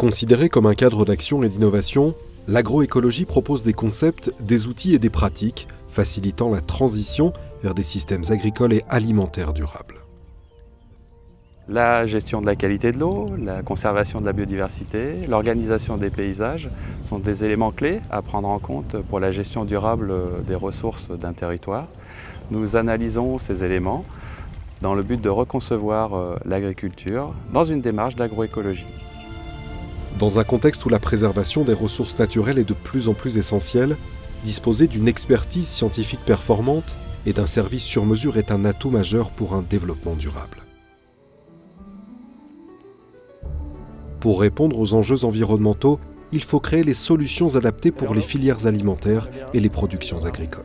Considérée comme un cadre d'action et d'innovation, l'agroécologie propose des concepts, des outils et des pratiques facilitant la transition vers des systèmes agricoles et alimentaires durables. La gestion de la qualité de l'eau, la conservation de la biodiversité, l'organisation des paysages sont des éléments clés à prendre en compte pour la gestion durable des ressources d'un territoire. Nous analysons ces éléments dans le but de reconcevoir l'agriculture dans une démarche d'agroécologie. Dans un contexte où la préservation des ressources naturelles est de plus en plus essentielle, disposer d'une expertise scientifique performante et d'un service sur mesure est un atout majeur pour un développement durable. Pour répondre aux enjeux environnementaux, il faut créer les solutions adaptées pour les filières alimentaires et les productions agricoles.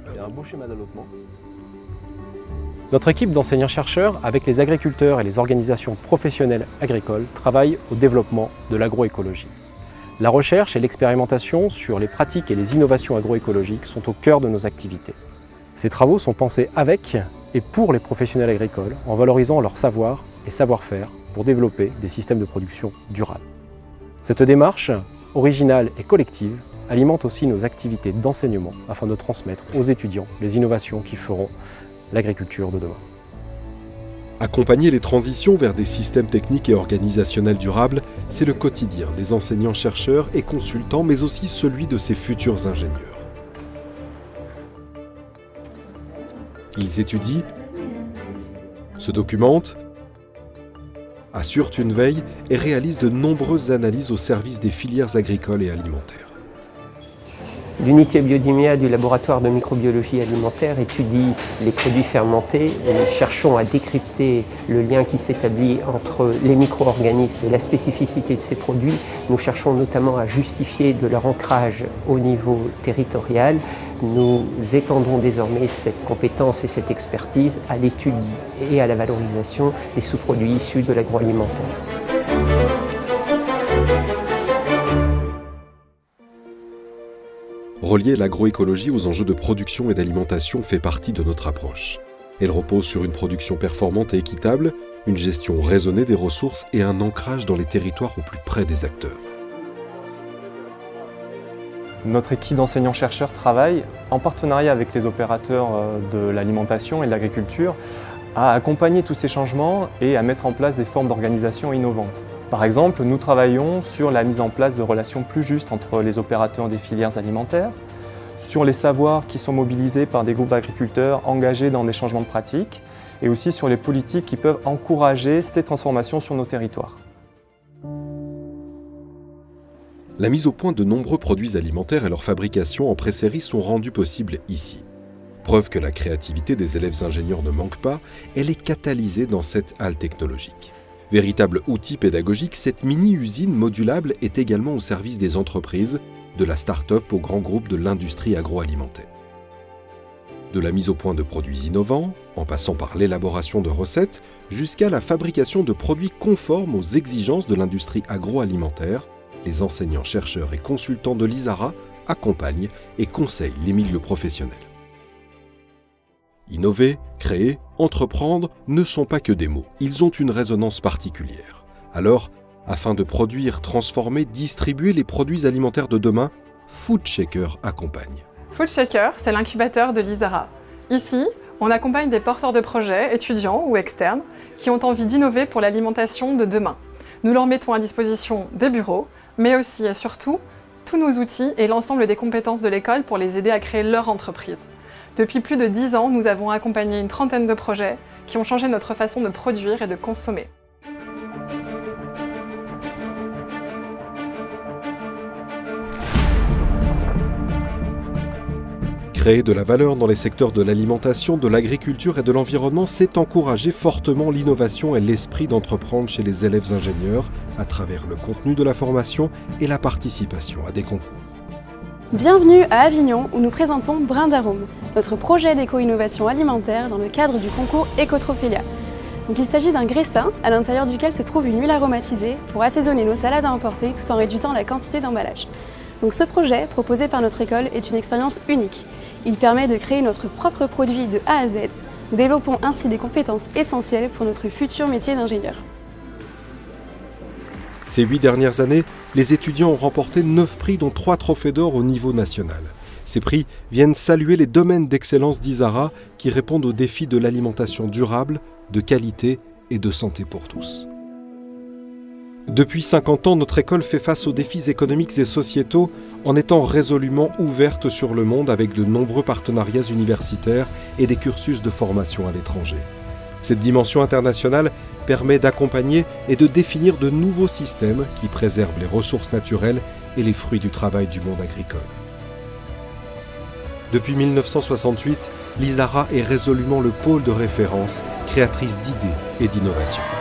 Notre équipe d'enseignants-chercheurs, avec les agriculteurs et les organisations professionnelles agricoles, travaille au développement de l'agroécologie. La recherche et l'expérimentation sur les pratiques et les innovations agroécologiques sont au cœur de nos activités. Ces travaux sont pensés avec et pour les professionnels agricoles, en valorisant leur savoir et savoir-faire pour développer des systèmes de production durables. Cette démarche, originale et collective, alimente aussi nos activités d'enseignement afin de transmettre aux étudiants les innovations qui feront l'agriculture de demain. Accompagner les transitions vers des systèmes techniques et organisationnels durables, c'est le quotidien des enseignants-chercheurs et consultants, mais aussi celui de ces futurs ingénieurs. Ils étudient, se documentent, assurent une veille et réalisent de nombreuses analyses au service des filières agricoles et alimentaires. L'unité Biodimia du laboratoire de microbiologie alimentaire étudie les produits fermentés. Nous cherchons à décrypter le lien qui s'établit entre les micro-organismes et la spécificité de ces produits. Nous cherchons notamment à justifier de leur ancrage au niveau territorial. Nous étendons désormais cette compétence et cette expertise à l'étude et à la valorisation des sous-produits issus de l'agroalimentaire. Relier l'agroécologie aux enjeux de production et d'alimentation fait partie de notre approche. Elle repose sur une production performante et équitable, une gestion raisonnée des ressources et un ancrage dans les territoires au plus près des acteurs. Notre équipe d'enseignants-chercheurs travaille en partenariat avec les opérateurs de l'alimentation et de l'agriculture à accompagner tous ces changements et à mettre en place des formes d'organisation innovantes. Par exemple, nous travaillons sur la mise en place de relations plus justes entre les opérateurs des filières alimentaires, sur les savoirs qui sont mobilisés par des groupes d'agriculteurs engagés dans des changements de pratiques, et aussi sur les politiques qui peuvent encourager ces transformations sur nos territoires. La mise au point de nombreux produits alimentaires et leur fabrication en pré-série sont rendues possibles ici. Preuve que la créativité des élèves ingénieurs ne manque pas, elle est catalysée dans cette halle technologique. Véritable outil pédagogique, cette mini-usine modulable est également au service des entreprises, de la start-up au grand groupe de l'industrie agroalimentaire. De la mise au point de produits innovants, en passant par l'élaboration de recettes, jusqu'à la fabrication de produits conformes aux exigences de l'industrie agroalimentaire, les enseignants, chercheurs et consultants de l'ISARA accompagnent et conseillent les milieux professionnels. Innover, créer, entreprendre ne sont pas que des mots, ils ont une résonance particulière. Alors, afin de produire, transformer, distribuer les produits alimentaires de demain, FoodShaker accompagne. FoodShaker, c'est l'incubateur de l'ISARA. Ici, on accompagne des porteurs de projets, étudiants ou externes, qui ont envie d'innover pour l'alimentation de demain. Nous leur mettons à disposition des bureaux, mais aussi et surtout tous nos outils et l'ensemble des compétences de l'école pour les aider à créer leur entreprise. Depuis plus de 10 ans, nous avons accompagné une trentaine de projets qui ont changé notre façon de produire et de consommer. Créer de la valeur dans les secteurs de l'alimentation, de l'agriculture et de l'environnement, c'est encourager fortement l'innovation et l'esprit d'entreprendre chez les élèves ingénieurs à travers le contenu de la formation et la participation à des concours. Bienvenue à Avignon où nous présentons Brin d'Arôme, notre projet d'éco-innovation alimentaire dans le cadre du concours Ecotrophelia. Donc il s'agit d'un graissin à l'intérieur duquel se trouve une huile aromatisée pour assaisonner nos salades à emporter tout en réduisant la quantité d'emballage. Donc ce projet, proposé par notre école, est une expérience unique. Il permet de créer notre propre produit de A à Z. Nous développons ainsi des compétences essentielles pour notre futur métier d'ingénieur. Ces 8 dernières années, les étudiants ont remporté 9 prix dont 3 trophées d'or au niveau national. Ces prix viennent saluer les domaines d'excellence d'Isara qui répondent aux défis de l'alimentation durable, de qualité et de santé pour tous. Depuis 50 ans, notre école fait face aux défis économiques et sociétaux en étant résolument ouverte sur le monde avec de nombreux partenariats universitaires et des cursus de formation à l'étranger. Cette dimension internationale permet d'accompagner et de définir de nouveaux systèmes qui préservent les ressources naturelles et les fruits du travail du monde agricole. Depuis 1968, l'Isara est résolument le pôle de référence, créatrice d'idées et d'innovations.